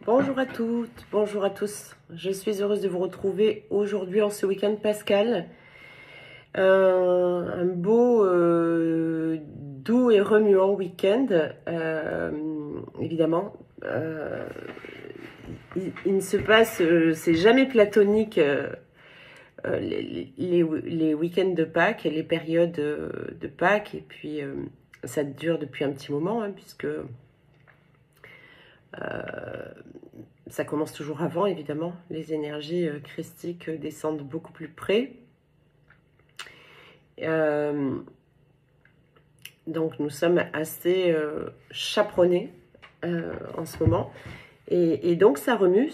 Bonjour à toutes, bonjour à tous. Je suis heureuse de vous retrouver aujourd'hui en ce week-end pascal. Un beau, doux et remuant week-end. Évidemment, il ne se passe, c'est jamais platonique les week-ends de Pâques et les périodes de Pâques. Et puis, ça dure depuis un petit moment, hein, puisque ça commence toujours avant, évidemment. Les énergies christiques descendent beaucoup plus près. Donc nous sommes assez chaperonnés en ce moment. Et donc ça remue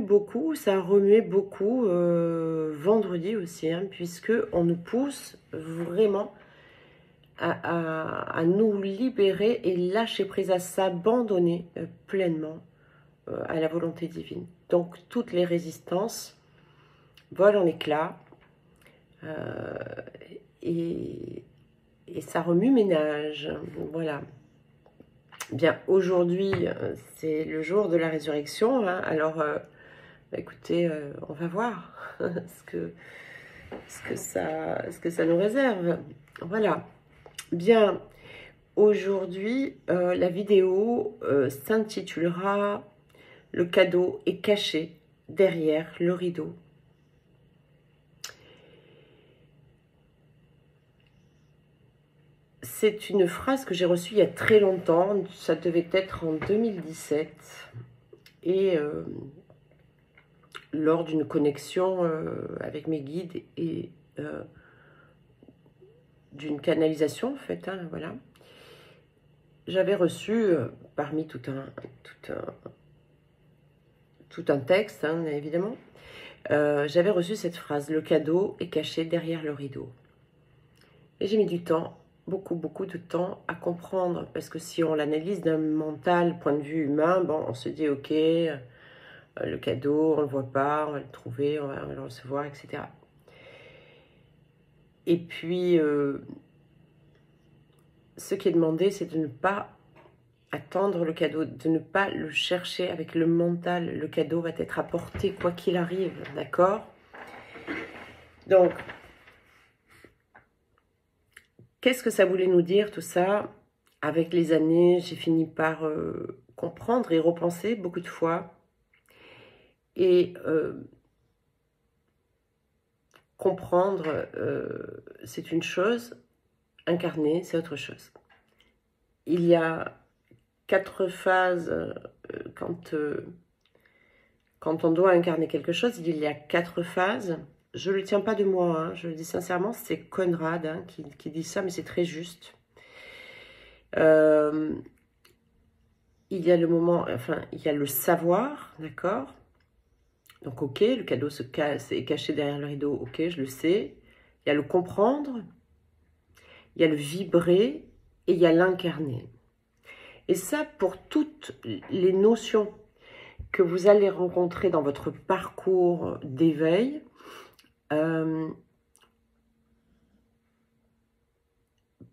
beaucoup, ça a remué beaucoup vendredi aussi, hein, puisque on nous pousse vraiment à nous libérer et lâcher prise, à s'abandonner pleinement à la volonté divine. Donc toutes les résistances volent en éclats et ça remue ménage. Voilà. Bien, aujourd'hui, c'est le jour de la résurrection. Hein. Alors, écoutez, on va voir ce que ça nous réserve. Voilà. Bien, aujourd'hui, la vidéo s'intitulera « Le cadeau est caché derrière le rideau ». C'est une phrase que j'ai reçue il y a très longtemps, ça devait être en 2017, et lors d'une connexion avec mes guides et d'une canalisation en fait, hein, voilà. J'avais reçu, parmi tout un texte, hein, évidemment, j'avais reçu cette phrase « Le cadeau est caché derrière le rideau ». Et j'ai mis du temps, beaucoup de temps à comprendre, parce que si on l'analyse d'un mental, point de vue humain, bon, on se dit ok, le cadeau, on le voit pas, on va le trouver, on va le recevoir, etc. Et puis, ce qui est demandé, c'est de ne pas attendre le cadeau, de ne pas le chercher avec le mental. Le cadeau va être apporté quoi qu'il arrive, d'accord? Donc, qu'est-ce que ça voulait nous dire tout ça? Avec les années, j'ai fini par comprendre et repenser beaucoup de fois. Et comprendre, c'est une chose, incarner, c'est autre chose. Il y a 4 phases quand on doit incarner quelque chose, il y a 4 phases. Je ne le tiens pas de moi, hein, je le dis sincèrement, c'est Conrad hein, qui dit ça, mais c'est très juste. Il y a le moment, enfin, il y a le savoir, d'accord? Donc, ok, le cadeau est caché derrière le rideau, ok, je le sais. Il y a le comprendre, il y a le vibrer et il y a l'incarner. Et ça, pour toutes les notions que vous allez rencontrer dans votre parcours d'éveil,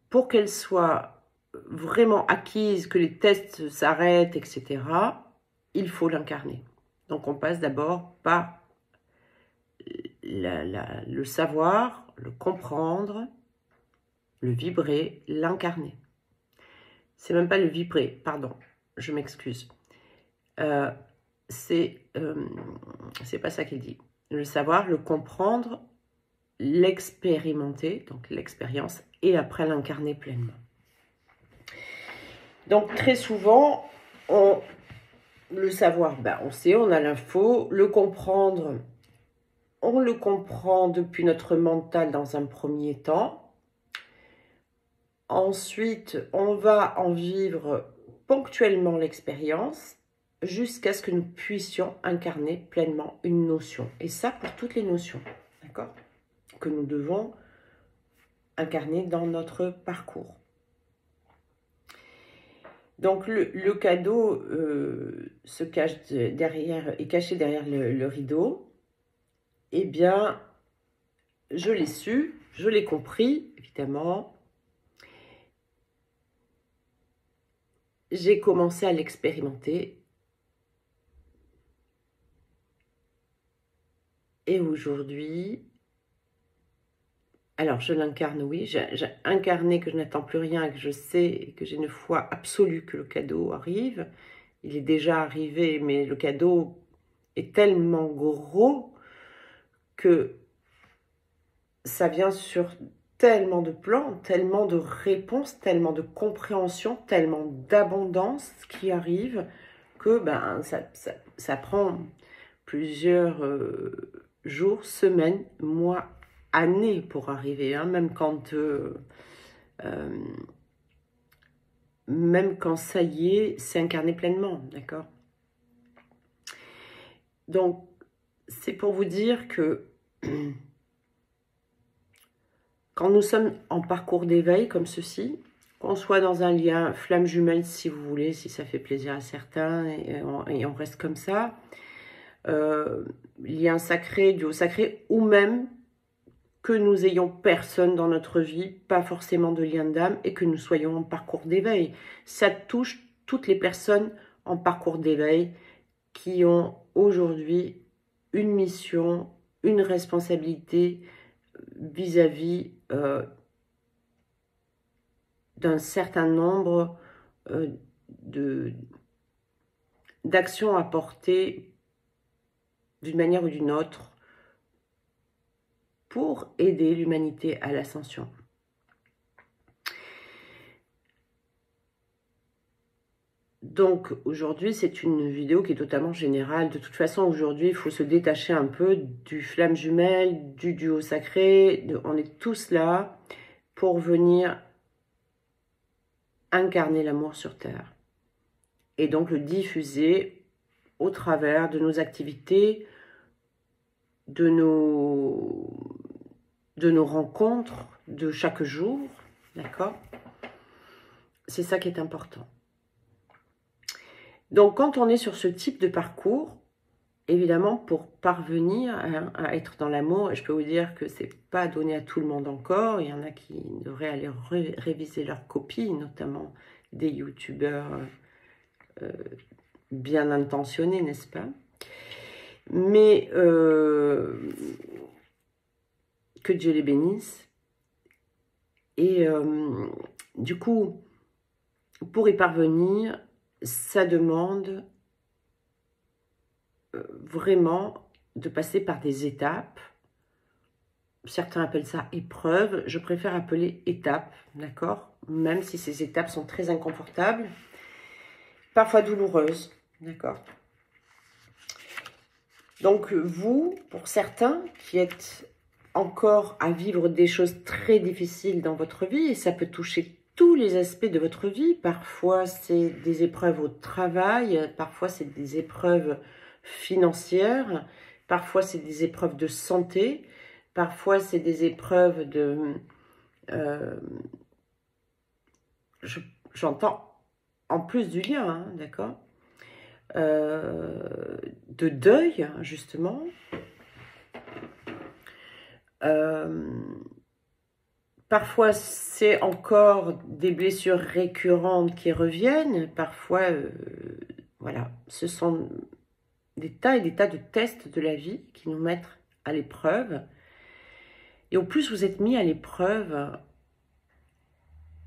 pour qu'elles soient vraiment acquises, que les tests s'arrêtent, etc., il faut l'incarner. Donc, on passe d'abord par le savoir, le comprendre, le vibrer, l'incarner. C'est même pas le vibrer, pardon, je m'excuse. C'est pas ça qu'il dit. Le savoir, le comprendre, l'expérimenter, donc l'expérience, et après l'incarner pleinement. Donc très souvent, le savoir, ben, on sait, on a l'info, le comprendre, on le comprend depuis notre mental dans un premier temps. Ensuite, on va en vivre ponctuellement l'expérience jusqu'à ce que nous puissions incarner pleinement une notion. Et ça pour toutes les notions, d'accord? Que nous devons incarner dans notre parcours. Donc le cadeau se cache est caché derrière le rideau. Eh bien, je l'ai su, je l'ai compris, évidemment. J'ai commencé à l'expérimenter Et aujourd'hui, alors je l'incarne, oui, j'ai incarné que je n'attends plus rien, que je sais et que j'ai une foi absolue que le cadeau arrive. Il est déjà arrivé, mais le cadeau est tellement gros que ça vient sur tellement de plans, tellement de réponses, tellement de compréhension, tellement d'abondance qui arrive que ben, ça prend plusieurs jours, semaines, mois, années pour arriver, hein, même quand ça y est, c'est incarné pleinement, d'accord? Donc, c'est pour vous dire que quand nous sommes en parcours d'éveil comme ceci, qu'on soit dans un lien flamme jumelle si vous voulez, si ça fait plaisir à certains, et on reste comme ça, lien sacré, duo sacré, ou même que nous ayons personne dans notre vie, pas forcément de lien d'âme, et que nous soyons en parcours d'éveil. Ça touche toutes les personnes en parcours d'éveil qui ont aujourd'hui une mission, une responsabilité vis-à-vis d'un certain nombre d'actions à porter d'une manière ou d'une autre pour aider l'humanité à l'ascension. Donc aujourd'hui, c'est une vidéo qui est totalement générale. De toute façon, aujourd'hui, il faut se détacher un peu du flamme jumelle, du duo sacré. On est tous là pour venir incarner l'amour sur Terre. Et donc le diffuser au travers de nos activités, de nos rencontres de chaque jour, d'accord? C'est ça qui est important. Donc, quand on est sur ce type de parcours, évidemment, pour parvenir à être dans l'amour, et je peux vous dire que c'est pas donné à tout le monde encore, il y en a qui devraient aller réviser leurs copies, notamment des youtubeurs bien intentionnés, n'est-ce pas? Mais que Dieu les bénisse. Et du coup, pour y parvenir, ça demande vraiment de passer par des étapes. Certains appellent ça épreuve. Je préfère appeler étapes, d'accord? Même si ces étapes sont très inconfortables, parfois douloureuses, d'accord? Donc vous, pour certains qui êtes encore à vivre des choses très difficiles dans votre vie, et ça peut toucher tous les aspects de votre vie. Parfois, c'est des épreuves au travail, parfois, c'est des épreuves financières, parfois, c'est des épreuves de santé, parfois, c'est des épreuves de... J'entends en plus du lien, hein, d'accord, de deuil, justement. Parfois, c'est encore des blessures récurrentes qui reviennent. Parfois, voilà, ce sont des tas et des tas de tests de la vie qui nous mettent à l'épreuve. Et au plus vous êtes mis à l'épreuve,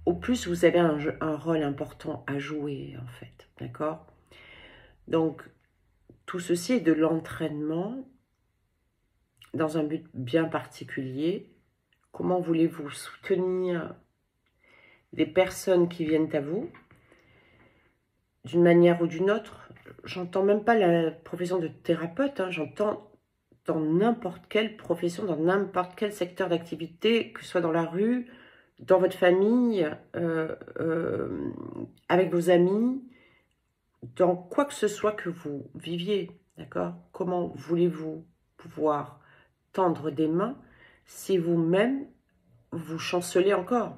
au plus vous avez un rôle important à jouer, en fait. D'accord? Donc, tout ceci est de l'entraînement dans un but bien particulier. Comment voulez-vous soutenir des personnes qui viennent à vous d'une manière ou d'une autre? J'entends même pas la profession de thérapeute, hein, j'entends dans n'importe quelle profession, dans n'importe quel secteur d'activité, que ce soit dans la rue, dans votre famille, avec vos amis, dans quoi que ce soit que vous viviez, d'accord? Comment voulez-vous pouvoir tendre des mains si vous-même vous chancelez encore?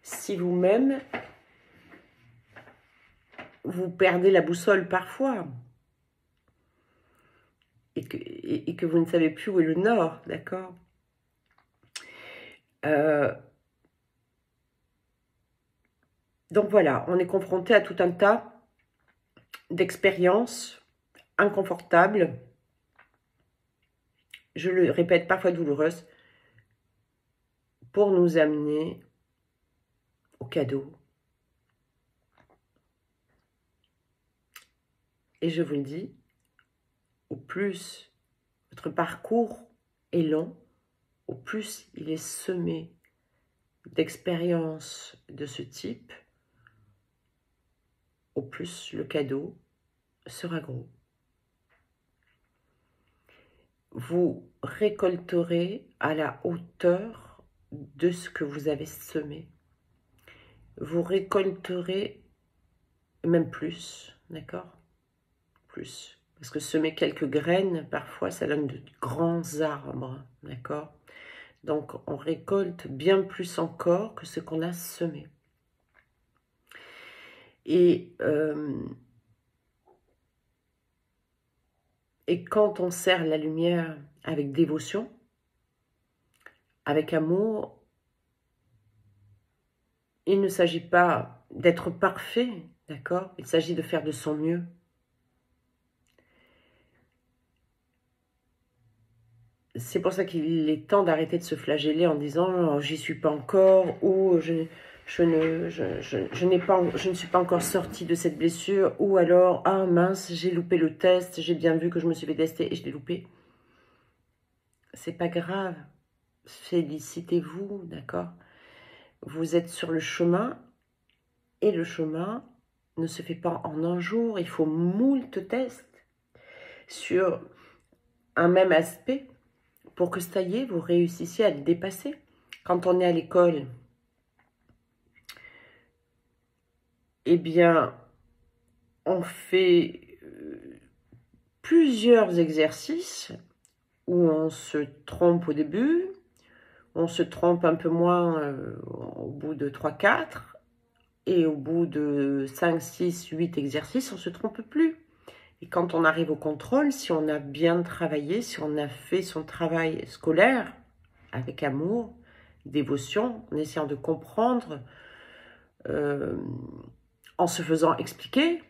Si vous-même vous perdez la boussole parfois et que vous ne savez plus où est le nord, d'accord? Donc voilà, on est confronté à tout un tas d'expériences inconfortables, je le répète, parfois douloureuse, pour nous amener au cadeau. Et je vous le dis, au plus votre parcours est long, au plus il est semé d'expériences de ce type, au plus le cadeau sera gros. Vous récolterez à la hauteur de ce que vous avez semé. Vous récolterez même plus, d'accord? Plus. Parce que semer quelques graines, parfois, ça donne de grands arbres, d'accord? Donc, on récolte bien plus encore que ce qu'on a semé. Et quand on sert la lumière avec dévotion, avec amour, il ne s'agit pas d'être parfait, d'accord? Il s'agit de faire de son mieux. C'est pour ça qu'il est temps d'arrêter de se flageller en disant oh, « j'y suis pas encore » ou je ne suis pas encore sortie de cette blessure » ou alors « ah mince, j'ai loupé le test, j'ai bien vu que je me suis fait tester et je l'ai loupé ». C'est pas grave, félicitez-vous, d'accord? Vous êtes sur le chemin et le chemin ne se fait pas en un jour, il faut moult tests sur un même aspect pour que ça y est, vous réussissiez à le dépasser. Quand on est à l'école, eh bien, on fait plusieurs exercices où on se trompe au début, on se trompe un peu moins au bout de 3-4, et au bout de 5, 6, 8 exercices, on ne se trompe plus. Et quand on arrive au contrôle, si on a bien travaillé, si on a fait son travail scolaire avec amour, dévotion, en essayant de comprendre, en se faisant expliquer,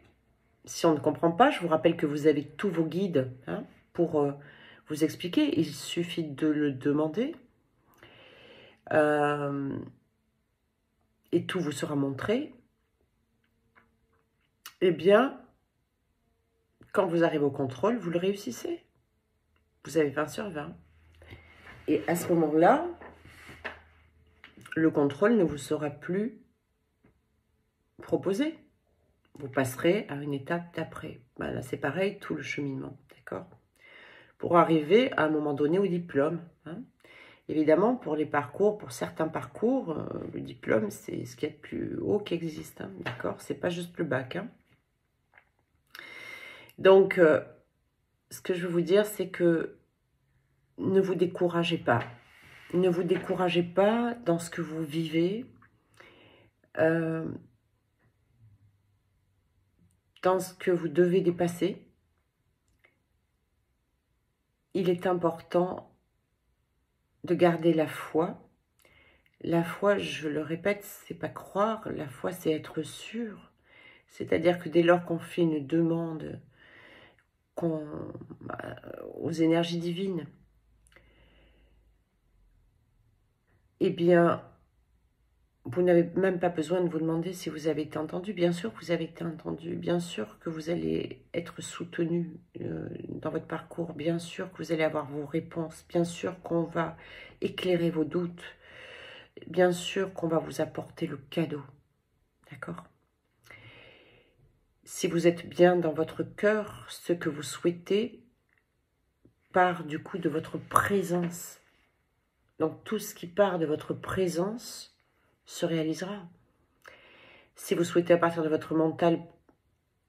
si on ne comprend pas, je vous rappelle que vous avez tous vos guides pour vous expliquer, il suffit de le demander. Et tout vous sera montré. Eh bien, quand vous arrivez au contrôle, vous le réussissez. Vous avez 20 sur 20. Et à ce moment-là, le contrôle ne vous sera plus proposé. Vous passerez à une étape d'après. Ben là, c'est pareil, tout le cheminement, d'accord? Pour arriver à un moment donné au diplôme. Évidemment, pour les parcours, pour certains parcours, le diplôme, c'est ce qu'il y a de plus haut qui existe, d'accord? C'est pas juste le bac. Donc, ce que je veux vous dire, c'est que ne vous découragez pas. Ne vous découragez pas dans ce que vous vivez, dans ce que vous devez dépasser. Il est important de garder la foi. La foi, je le répète, c'est pas croire. La foi, c'est être sûr. C'est-à-dire que dès lors qu'on fait une demande aux énergies divines, eh bien, vous n'avez même pas besoin de vous demander si vous avez été entendu. Bien sûr que vous avez été entendu. Bien sûr que vous allez être soutenu dans votre parcours. Bien sûr que vous allez avoir vos réponses. Bien sûr qu'on va éclairer vos doutes. Bien sûr qu'on va vous apporter le cadeau. D'accord? Si vous êtes bien dans votre cœur, ce que vous souhaitez part du coup de votre présence. Donc tout ce qui part de votre présence se réalisera. Si vous souhaitez à partir de votre mental,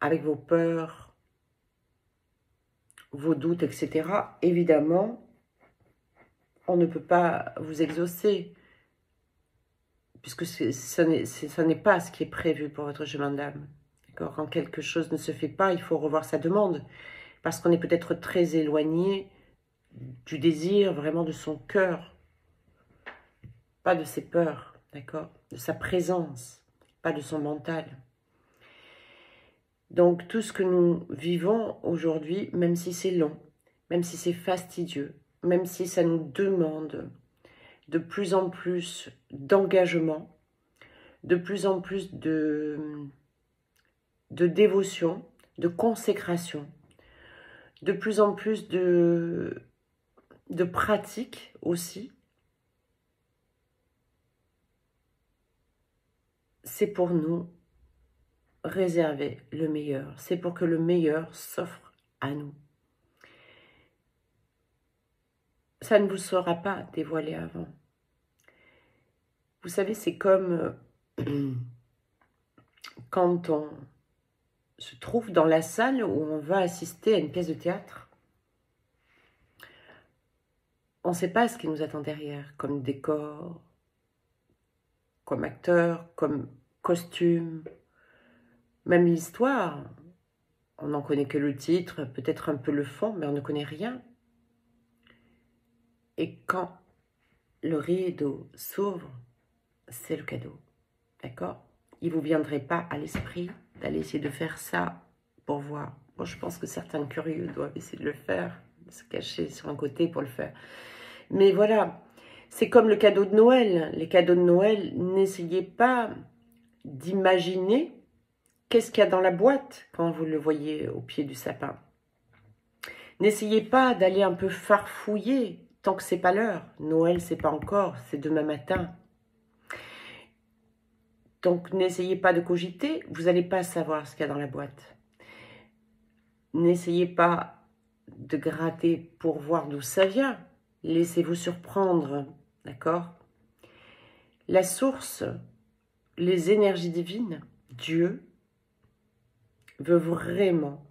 avec vos peurs, vos doutes, etc., évidemment, on ne peut pas vous exaucer, puisque ça n'est pas ce qui est prévu pour votre chemin d'âme. Quand quelque chose ne se fait pas, il faut revoir sa demande, parce qu'on est peut-être très éloigné du désir, vraiment de son cœur, pas de ses peurs, d'accord, de sa présence, pas de son mental. Donc tout ce que nous vivons aujourd'hui, même si c'est long, même si c'est fastidieux, même si ça nous demande de plus en plus d'engagement, de plus en plus de dévotion, de consécration, de plus en plus de pratique aussi. C'est pour nous réserver le meilleur. C'est pour que le meilleur s'offre à nous. Ça ne vous sera pas dévoilé avant. Vous savez, c'est comme quand on se trouve dans la salle où on va assister à une pièce de théâtre. On ne sait pas ce qui nous attend derrière, comme décor, comme acteur, comme costume, même l'histoire. On n'en connaît que le titre, peut-être un peu le fond, mais on ne connaît rien. Et quand le rideau s'ouvre, c'est le cadeau, d'accord? Il ne vous viendrait pas à l'esprit d'aller essayer de faire ça pour voir. Bon, je pense que certains curieux doivent essayer de le faire, de se cacher sur un côté pour le faire. Mais voilà, c'est comme le cadeau de Noël. Les cadeaux de Noël, n'essayez pas d'imaginer qu'est-ce qu'il y a dans la boîte quand vous le voyez au pied du sapin. N'essayez pas d'aller un peu farfouiller tant que c'est pas l'heure. Noël, c'est pas encore, c'est demain matin. Donc, n'essayez pas de cogiter, vous n'allez pas savoir ce qu'il y a dans la boîte. N'essayez pas de gratter pour voir d'où ça vient. Laissez-vous surprendre, d'accord? La source, les énergies divines, Dieu, veut vraiment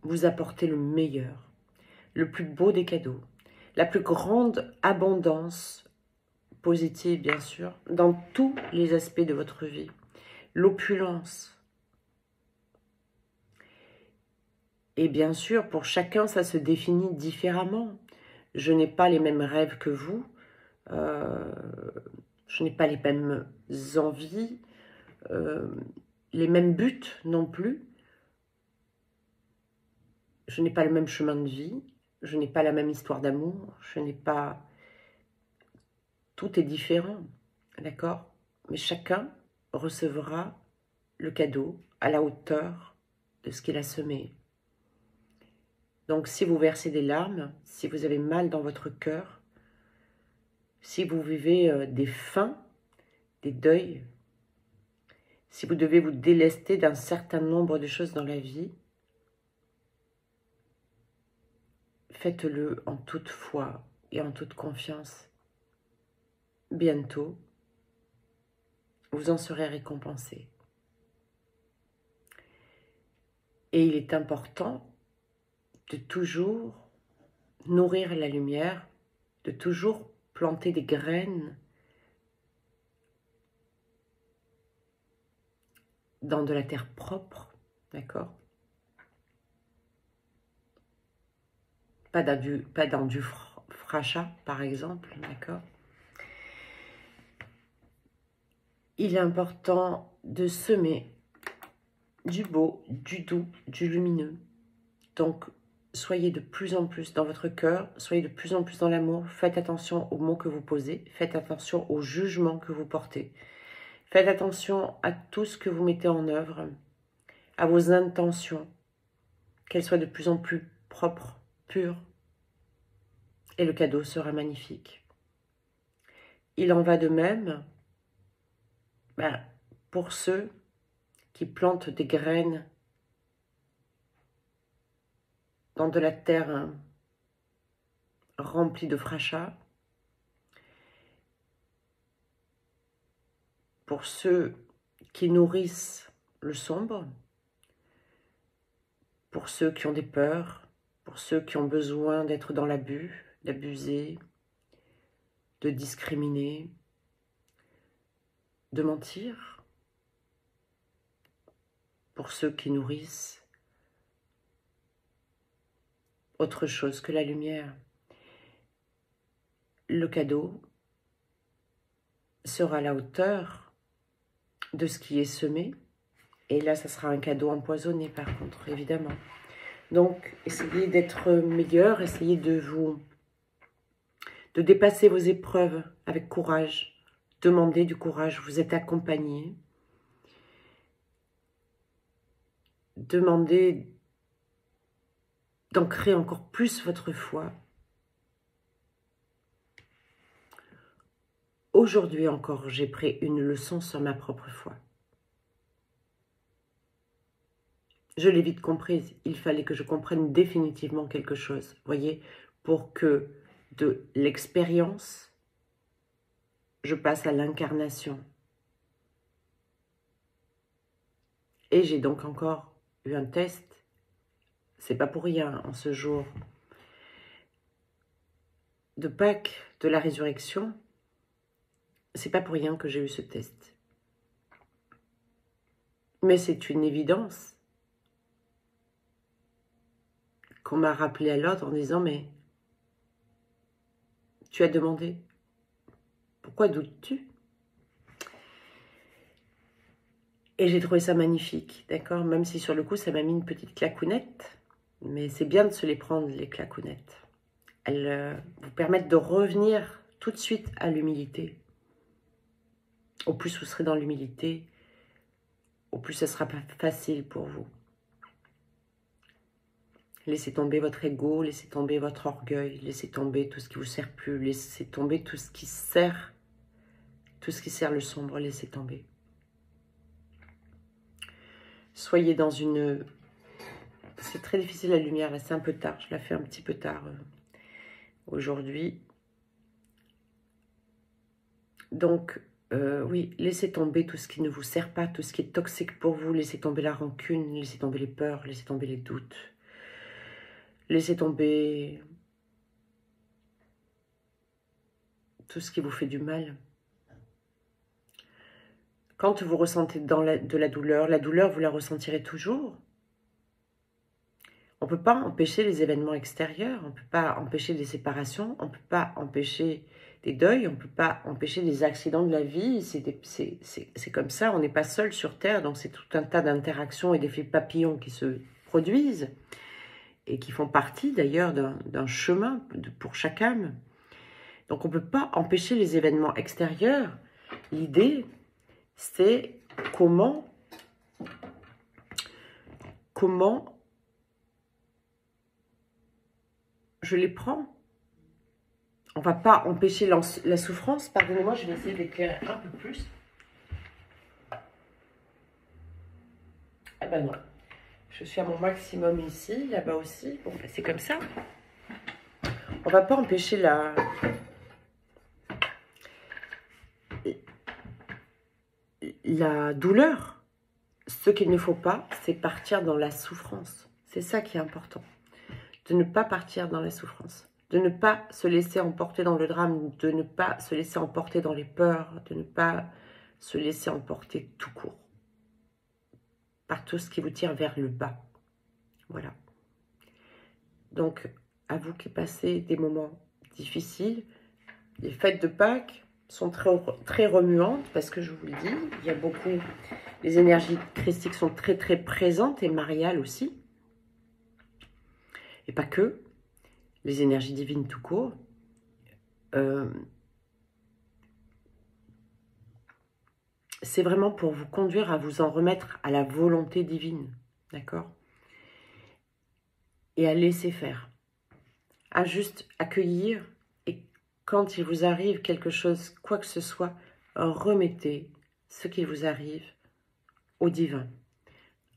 vous apporter le meilleur, le plus beau des cadeaux, la plus grande abondance positive, bien sûr, dans tous les aspects de votre vie. L'opulence. Et bien sûr, pour chacun, ça se définit différemment. Je n'ai pas les mêmes rêves que vous. Je n'ai pas les mêmes envies, les mêmes buts non plus. Je n'ai pas le même chemin de vie. Je n'ai pas la même histoire d'amour. Je n'ai pas... Tout est différent, d'accord? Mais chacun recevra le cadeau à la hauteur de ce qu'il a semé. Donc, si vous versez des larmes, si vous avez mal dans votre cœur, si vous vivez des faims, des deuils, si vous devez vous délester d'un certain nombre de choses dans la vie, faites-le en toute foi et en toute confiance. Bientôt, vous en serez récompensé. Et il est important de toujours nourrir la lumière, de toujours planter des graines dans de la terre propre, d'accord? Pas dans du frachat, par exemple, d'accord? Il est important de semer du beau, du doux, du lumineux. Donc, soyez de plus en plus dans votre cœur, soyez de plus en plus dans l'amour, faites attention aux mots que vous posez, faites attention aux jugements que vous portez, faites attention à tout ce que vous mettez en œuvre, à vos intentions, qu'elles soient de plus en plus propres, pures, et le cadeau sera magnifique. Il en va de même pour ceux qui plantent des graines dans de la terre remplie de frachas, pour ceux qui nourrissent le sombre, pour ceux qui ont des peurs, pour ceux qui ont besoin d'être dans l'abus, d'abuser, de discriminer, de mentir, pour ceux qui nourrissent autre chose que la lumière. Le cadeau sera à la hauteur de ce qui est semé, et là, ça sera un cadeau empoisonné, par contre, évidemment. Donc, essayez d'être meilleur, essayez de vous de dépasser vos épreuves avec courage. Demandez du courage, vous êtes accompagné. Demandez d'ancrer encore plus votre foi. Aujourd'hui encore, j'ai pris une leçon sur ma propre foi. Je l'ai vite comprise, il fallait que je comprenne définitivement quelque chose, voyez, pour que de l'expérience, je passe à l'incarnation. Et j'ai donc encore eu un test, c'est pas pour rien, en ce jour de Pâques, de la résurrection, c'est pas pour rien que j'ai eu ce test. Mais c'est une évidence qu'on m'a rappelé à l'ordre en disant « Mais tu as demandé, pourquoi doutes-tu » Et j'ai trouvé ça magnifique, d'accord? Même si sur le coup, ça m'a mis une petite claquounette. Mais c'est bien de se les prendre, les claquounettes. Elles vous permettent de revenir tout de suite à l'humilité. Au plus vous serez dans l'humilité, au plus ce sera pas facile pour vous. Laissez tomber votre ego, laissez tomber votre orgueil, laissez tomber tout ce qui vous sert plus, laissez tomber tout ce qui sert le sombre, laissez tomber. Soyez dans une... C'est très difficile la lumière, là c'est un peu tard, je la fais un petit peu tard aujourd'hui. Donc, oui, laissez tomber tout ce qui ne vous sert pas, tout ce qui est toxique pour vous, laissez tomber la rancune, laissez tomber les peurs, laissez tomber les doutes. Laissez tomber tout ce qui vous fait du mal. Quand vous ressentez de la douleur, vous la ressentirez toujours. On ne peut pas empêcher les événements extérieurs, on ne peut pas empêcher des séparations, on ne peut pas empêcher des deuils, on ne peut pas empêcher des accidents de la vie. C'est comme ça, on n'est pas seul sur Terre, donc c'est tout un tas d'interactions et d'effets papillons qui se produisent et qui font partie d'ailleurs d'un chemin pour chaque âme. Donc on ne peut pas empêcher les événements extérieurs. L'idée, c'est comment je les prends. On ne va pas empêcher la souffrance. Pardonnez-moi, je vais essayer d'éclairer un peu plus. Ah ben non. Je suis à mon maximum ici, là-bas aussi. Bon, ben c'est comme ça. On ne va pas empêcher la douleur. Ce qu'il ne faut pas, c'est partir dans la souffrance. C'est ça qui est important. De ne pas partir dans la souffrance. De ne pas se laisser emporter dans le drame. De ne pas se laisser emporter dans les peurs. De ne pas se laisser emporter tout court. Par tout ce qui vous tire vers le bas. Voilà. Donc, à vous qui passez des moments difficiles, les fêtes de Pâques sont très remuantes parce que je vous le dis, il y a beaucoup, les énergies christiques sont très présentes et mariales aussi. Et pas que, les énergies divines tout court. C'est vraiment pour vous conduire à vous en remettre à la volonté divine, d'accord? Et à laisser faire, à juste accueillir. Et quand il vous arrive quelque chose, quoi que ce soit, remettez ce qui vous arrive au divin,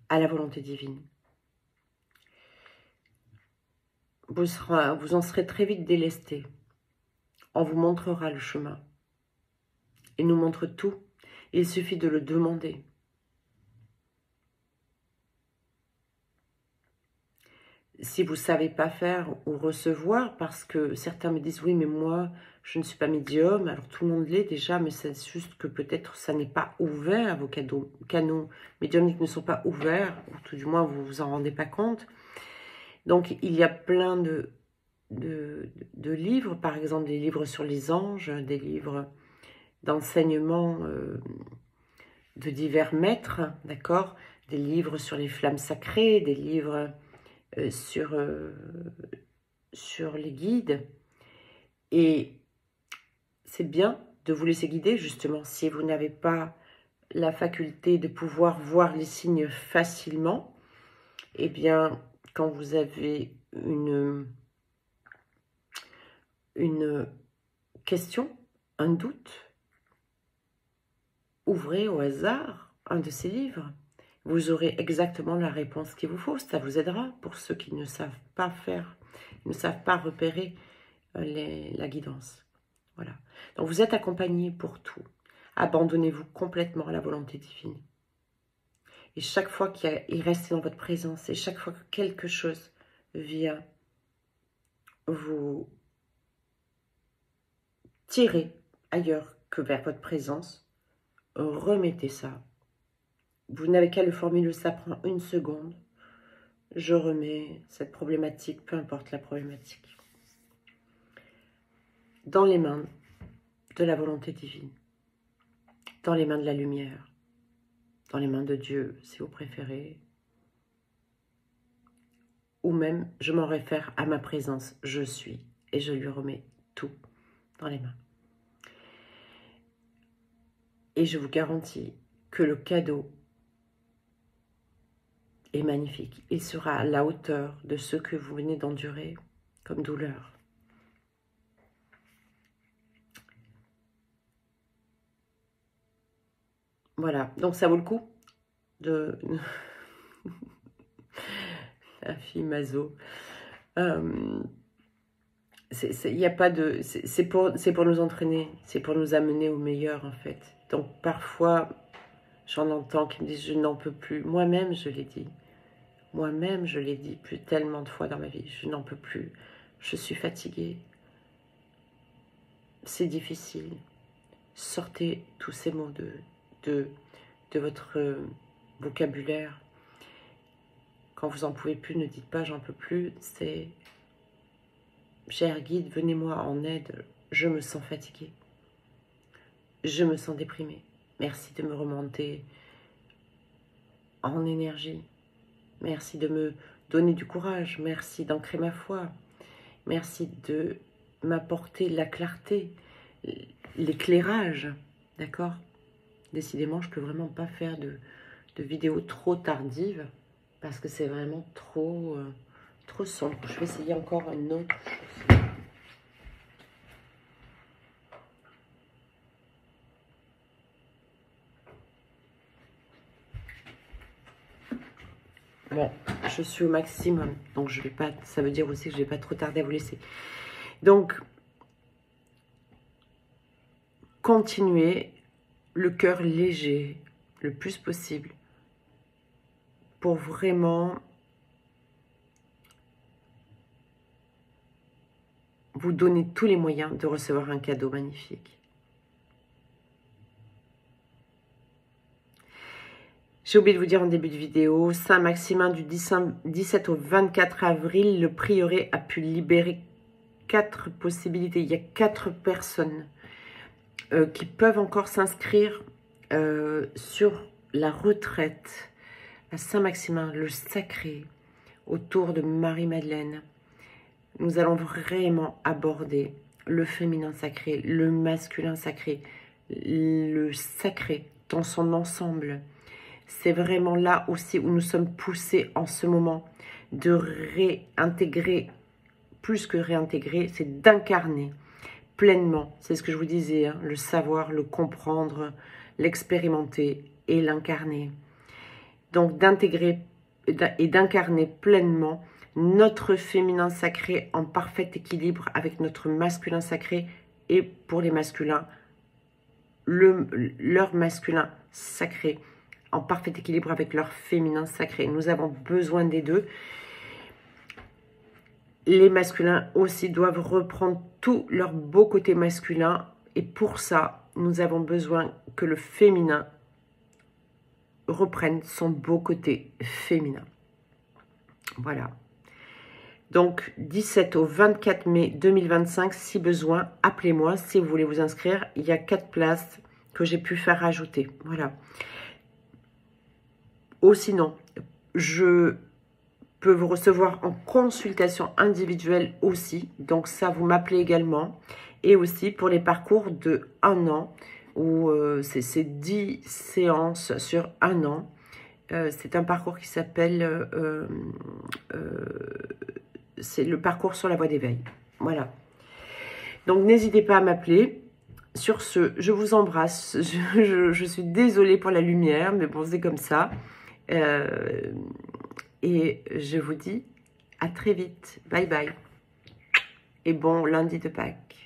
à la volonté divine. Vous en serez très vite délesté. On vous montrera le chemin. Il nous montre tout. Il suffit de le demander. Si vous ne savez pas faire ou recevoir, parce que certains me disent « Oui, mais moi, je ne suis pas médium. » Alors, tout le monde l'est déjà, mais c'est juste que peut-être ça n'est pas ouvert. Vos canaux médiumniques ne sont pas ouverts, ou tout du moins, vous ne vous en rendez pas compte. Donc, il y a plein de livres, par exemple, des livres sur les anges, des livres d'enseignement de divers maîtres, d'accord? Des livres sur les flammes sacrées, des livres sur les guides. Et c'est bien de vous laisser guider, justement, si vous n'avez pas la faculté de pouvoir voir les signes facilement. Eh bien, quand vous avez une question, un doute, ouvrez au hasard un de ces livres. Vous aurez exactement la réponse qu'il vous faut. Ça vous aidera pour ceux qui ne savent pas faire, ne savent pas repérer la guidance. Voilà. Donc vous êtes accompagné pour tout. Abandonnez-vous complètement à la volonté divine. Et chaque fois qu'il reste dans votre présence, et chaque fois que quelque chose vient vous tirer ailleurs que vers votre présence, remettez ça. Vous n'avez qu'à le formuler, ça prend 1 seconde. Je remets cette problématique, peu importe la problématique, dans les mains de la volonté divine, dans les mains de la lumière, dans les mains de Dieu, si vous préférez. Ou même, je m'en réfère à ma présence, je suis, et je lui remets tout dans les mains. Et je vous garantis que le cadeau est magnifique. Il sera à la hauteur de ce que vous venez d'endurer comme douleur. Voilà, donc ça vaut le coup de... La fille Mazo. Y a pas de... C'est pour nous entraîner, c'est pour nous amener au meilleur en fait. Donc parfois, j'en entends qui me disent « je n'en peux plus ». Moi-même, je l'ai dit. Moi-même, je l'ai dit plus tellement de fois dans ma vie. Je n'en peux plus. Je suis fatiguée. C'est difficile. Sortez tous ces mots de votre vocabulaire. Quand vous n'en pouvez plus, ne dites pas « j'en peux plus ». C'est « cher guide, venez-moi en aide. Je me sens fatiguée. Je me sens déprimée. Merci de me remonter en énergie. Merci de me donner du courage. Merci d'ancrer ma foi. Merci de m'apporter la clarté, l'éclairage. D'accord ? Décidément, je ne peux vraiment pas faire de vidéos trop tardives parce que c'est vraiment trop sombre. Je vais essayer encore une autre chose. Bon, je suis au maximum, donc je vais pas. Ça veut dire aussi que je ne vais pas trop tarder à vous laisser. Donc, continuez le cœur léger, le plus possible, pour vraiment vous donner tous les moyens de recevoir un cadeau magnifique. J'ai oublié de vous dire en début de vidéo, Saint-Maximin du 17 au 24 avril, le prieuré a pu libérer 4 possibilités. Il y a 4 personnes qui peuvent encore s'inscrire sur la retraite à Saint-Maximin, le sacré, autour de Marie-Madeleine. Nous allons vraiment aborder le féminin sacré, le masculin sacré, le sacré dans son ensemble. C'est vraiment là aussi où nous sommes poussés en ce moment de réintégrer, plus que réintégrer, c'est d'incarner pleinement. C'est ce que je vous disais, hein, le savoir, le comprendre, l'expérimenter et l'incarner. Donc d'intégrer et d'incarner pleinement notre féminin sacré en parfait équilibre avec notre masculin sacré et pour les masculins, leur masculin sacré en parfait équilibre avec leur féminin sacré. Nous avons besoin des deux. Les masculins aussi doivent reprendre tout leur beau côté masculin et pour ça, nous avons besoin que le féminin reprenne son beau côté féminin. Voilà. Donc, 17 au 24 mai 2025, si besoin, appelez-moi. Si vous voulez vous inscrire, il y a 4 places que j'ai pu faire rajouter. Voilà. Ou sinon, je peux vous recevoir en consultation individuelle aussi. Donc ça, vous m'appelez également. Et aussi pour les parcours de 1 an, où c'est 10 séances sur 1 an. C'est un parcours qui s'appelle... c'est le parcours sur la voie d'éveil. Voilà. Donc n'hésitez pas à m'appeler. Sur ce, je vous embrasse. Je suis désolée pour la lumière, mais bon, c'est comme ça. Et je vous dis à très vite. Bye bye. Et bon lundi de Pâques.